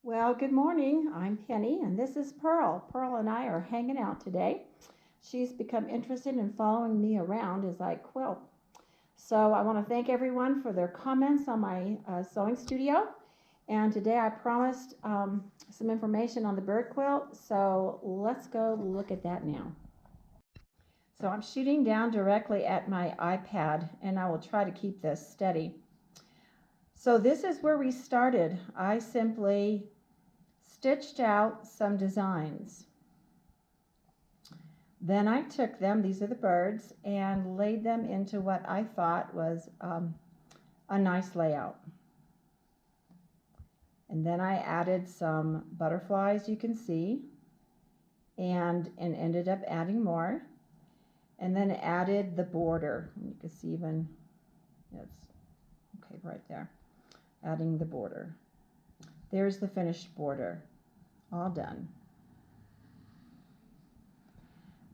Well, good morning. I'm Penny and this is Pearl. Pearl and I are hanging out today. She's become interested in following me around as I quilt. So I want to thank everyone for their comments on my sewing studio. And today I promised some information on the bird quilt. So let's go look at that now. So I'm shooting down directly at my iPad and I will try to keep this steady. So this is where we started. I simply stitched out some designs. Then I took them, these are the birds, and laid them into what I thought was a nice layout. And then I added some butterflies, you can see, and ended up adding more. And then added the border. You can see even, it's okay right there, adding the border. There's the finished border, all done.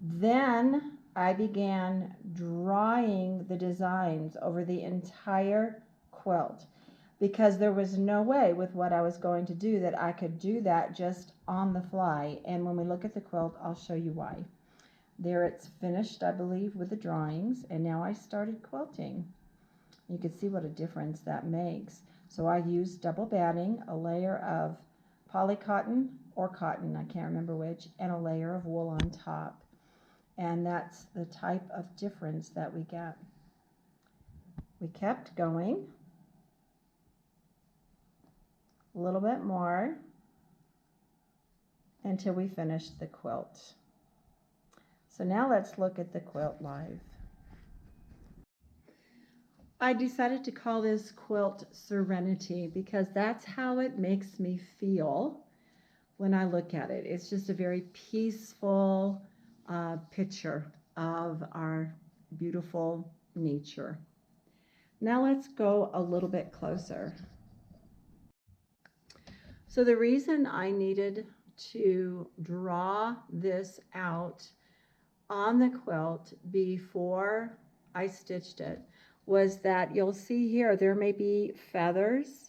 Then I began drawing the designs over the entire quilt because there was no way with what I was going to do that I could do that just on the fly. And when we look at the quilt, I'll show you why. There it's finished, I believe, with the drawings, and now I started quilting. You can see what a difference that makes. So I used double batting, a layer of polycotton or cotton, I can't remember which, and a layer of wool on top. And that's the type of difference that we get. We kept going a little bit more until we finished the quilt. So now let's look at the quilt live. I decided to call this quilt Serenity because that's how it makes me feel when I look at it. It's just a very peaceful picture of our beautiful nature. Now let's go a little bit closer. So the reason I needed to draw this out on the quilt before I stitched it was that you'll see here there may be feathers,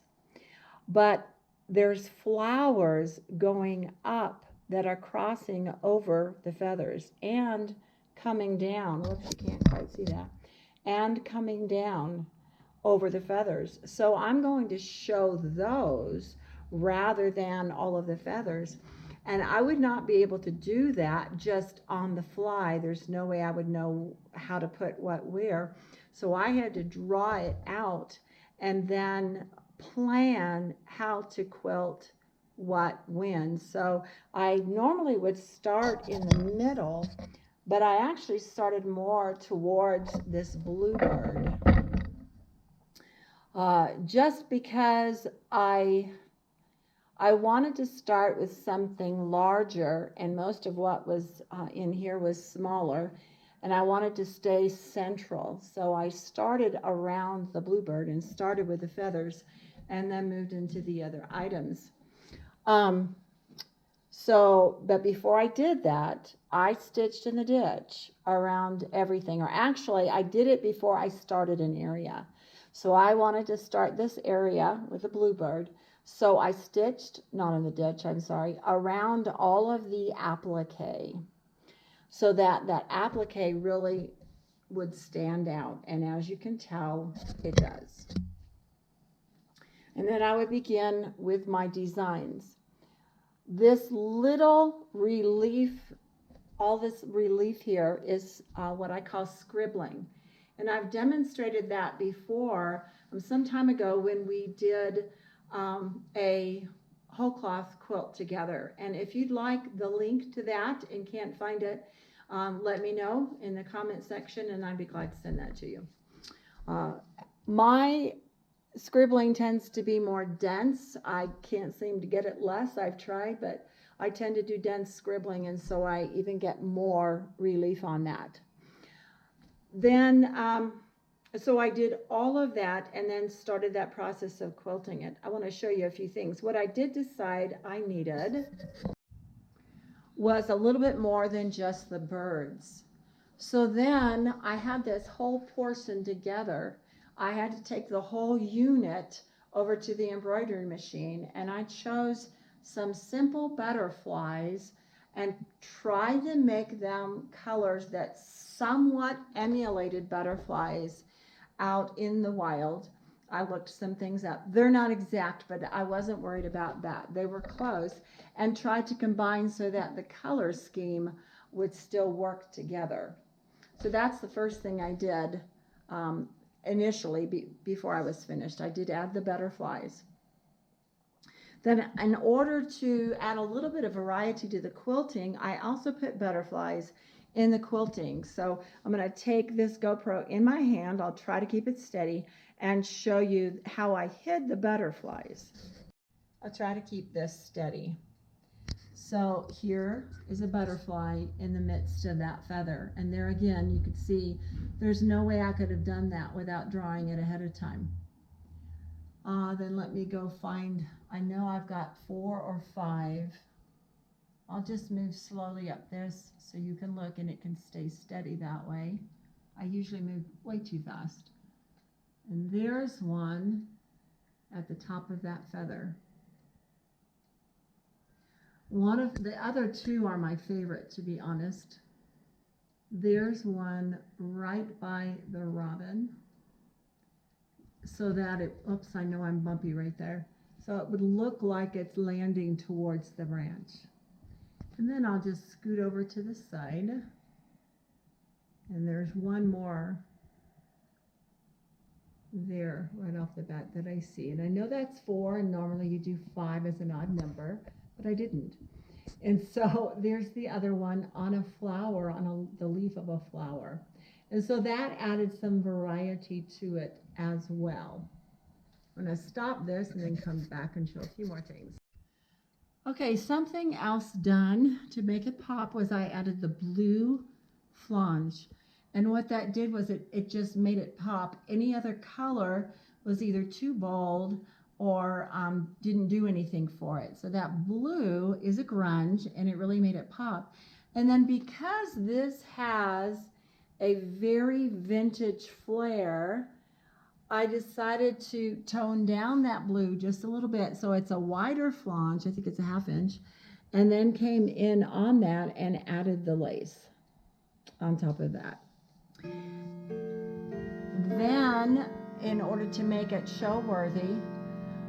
but there's flowers going up that are crossing over the feathers and coming down. Whoops, you can't quite see that. And coming down over the feathers. So I'm going to show those rather than all of the feathers. And I would not be able to do that just on the fly. There's no way I would know how to put what where. So I had to draw it out and then plan how to quilt what when. So I normally would start in the middle, but I actually started more towards this bluebird. Just because I wanted to start with something larger, and most of what was in here was smaller, and I wanted to stay central. So I started around the bluebird and started with the feathers and then moved into the other items. But before I did that, I stitched in the ditch around everything, or actually I did it before I started an area. So I wanted to start this area with the bluebird. So I stitched, not in the ditch, I'm sorry, around all of the applique so that that applique really would stand out. And as you can tell, it does. And then I would begin with my designs. This little relief, all this relief here is what I call scribbling. And I've demonstrated that before some time ago when we did a whole cloth quilt together. And if you'd like the link to that and can't find it, let me know in the comment section and I'd be glad to send that to you. My scribbling tends to be more dense. I can't seem to get it less. I've tried, but I tend to do dense scribbling, and so I even get more relief on that. Then so I did all of that and then started that process of quilting it. I want to show you a few things. What I did decide I needed was a little bit more than just the birds. So then I had this whole portion together. I had to take the whole unit over to the embroidery machine, and I chose some simple butterflies and tried to make them colors that somewhat emulated butterflies out in the wild. I looked some things up. They're not exact, but I wasn't worried about that. They were close, and tried to combine so that the color scheme would still work together. So that's the first thing I did initially before I was finished. I did add the butterflies. Then in order to add a little bit of variety to the quilting, I also put butterflies in the quilting. So I'm going to take this GoPro in my hand. I'll try to keep it steady and show you how I hid the butterflies. I'll try to keep this steady. So here is a butterfly in the midst of that feather. And there again, you could see there's no way I could have done that without drawing it ahead of time. Then let me go find, I know I've got 4 or 5. I'll just move slowly up this so you can look and it can stay steady that way. I usually move way too fast. And there's one at the top of that feather. One of the other 2 are my favorite, to be honest. There's one right by the robin, so that it, oops, I know I'm bumpy right there. So it would look like it's landing towards the branch. And then I'll just scoot over to the side. And there's one more there right off the bat that I see. And I know that's 4, and normally you do 5 as an odd number, but I didn't. And so there's the other one on a flower, on the leaf of a flower. And so that added some variety to it as well. I'm going to stop this and then come back and show a few more things. Okay, something else done to make it pop was I added the blue flange. And what that did was it just made it pop. Any other color was either too bold or didn't do anything for it. So that blue is a grunge, and it really made it pop. And then because this has a very vintage flair, I decided to tone down that blue just a little bit. So it's a wider flange, I think it's a 1/2 inch, and then came in on that and added the lace on top of that. Then, in order to make it show worthy,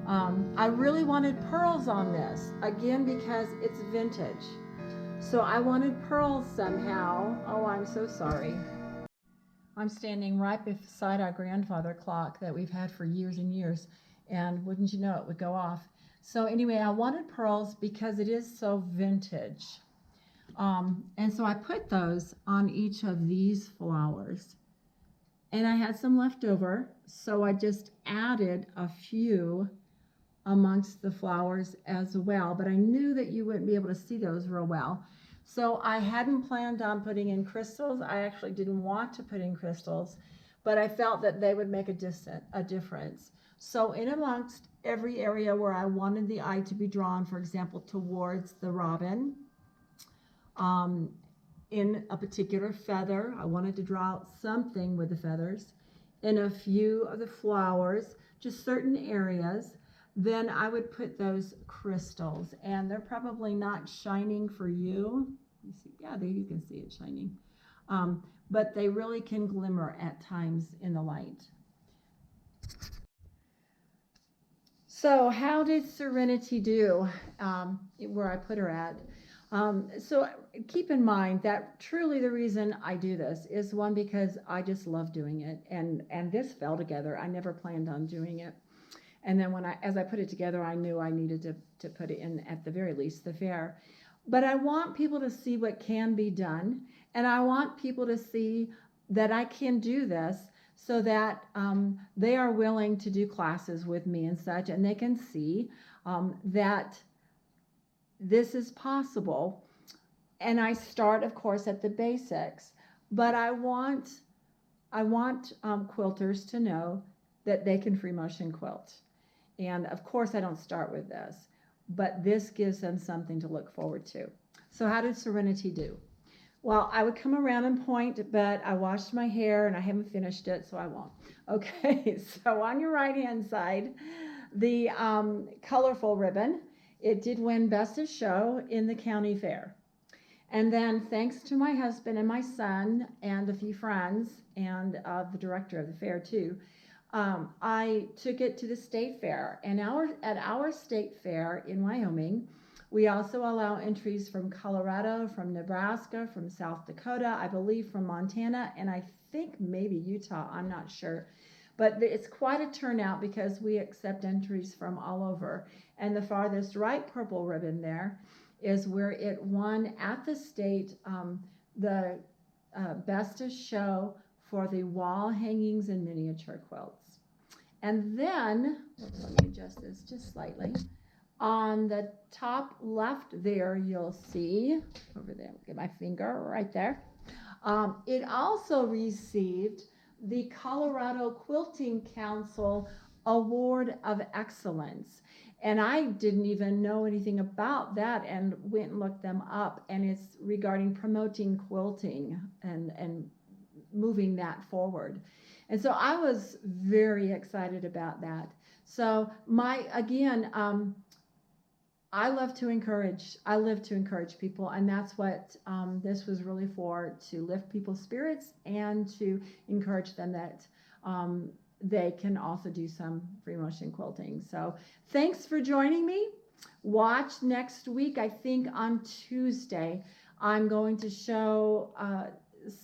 I really wanted pearls on this, again, because it's vintage. So I wanted pearls somehow. Oh, I'm so sorry. I'm standing right beside our grandfather clock that we've had for years and years, and wouldn't you know it would go off. So anyway, I wanted pearls because it is so vintage. And so I put those on each of these flowers. And I had some left over, so I just added a few amongst the flowers as well, but I knew that you wouldn't be able to see those real well. So I hadn't planned on putting in crystals. I actually didn't want to put in crystals, but I felt that they would make a difference. So in amongst every area where I wanted the eye to be drawn, for example, towards the robin, in a particular feather, I wanted to draw out something with the feathers. In a few of the flowers, just certain areas, then I would put those crystals, and they're probably not shining for you. You see, yeah, there you can see it shining, but they really can glimmer at times in the light. So how did Serenity do where I put her at? So keep in mind that truly the reason I do this is, one, because I just love doing it, and this fell together. I never planned on doing it. And then as I put it together, I knew I needed to put it in, at the very least, the fair. But I want people to see what can be done, and I want people to see that I can do this, so that they are willing to do classes with me and such, and they can see that this is possible. And I start, of course, at the basics, but I want quilters to know that they can free motion quilt. And of course, I don't start with this, but this gives them something to look forward to. So how did Serenity do? Well, I would come around and point, but I washed my hair and I haven't finished it, so I won't. Okay, so on your right-hand side, the colorful ribbon It did win Best of Show in the county fair. And then thanks to my husband and my son and a few friends and the director of the fair too, I took it to the state fair. And at our state fair in Wyoming, we also allow entries from Colorado, from Nebraska, from South Dakota, I believe from Montana, and I think maybe Utah, I'm not sure. But it's quite a turnout because we accept entries from all over. And the farthest right purple ribbon there is where it won at the state the Best of Show for the wall hangings and miniature quilts. And then, let me adjust this just slightly. On the top left there, you'll see, over there, get my finger right there. It also received the Colorado Quilting Council Award of Excellence. And I didn't even know anything about that and went and looked them up. And it's regarding promoting quilting and moving that forward. And so I was very excited about that. So I live to encourage people, and that's what this was really for, to lift people's spirits and to encourage them that they can also do some free motion quilting. So thanks for joining me. Watch next week. I think on Tuesday, I'm going to show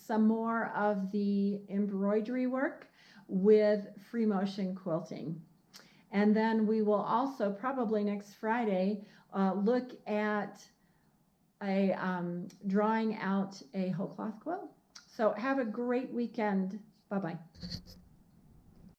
some more of the embroidery work with free motion quilting. And then we will also probably next Friday look at drawing out a whole cloth quilt. So have a great weekend. Bye-bye.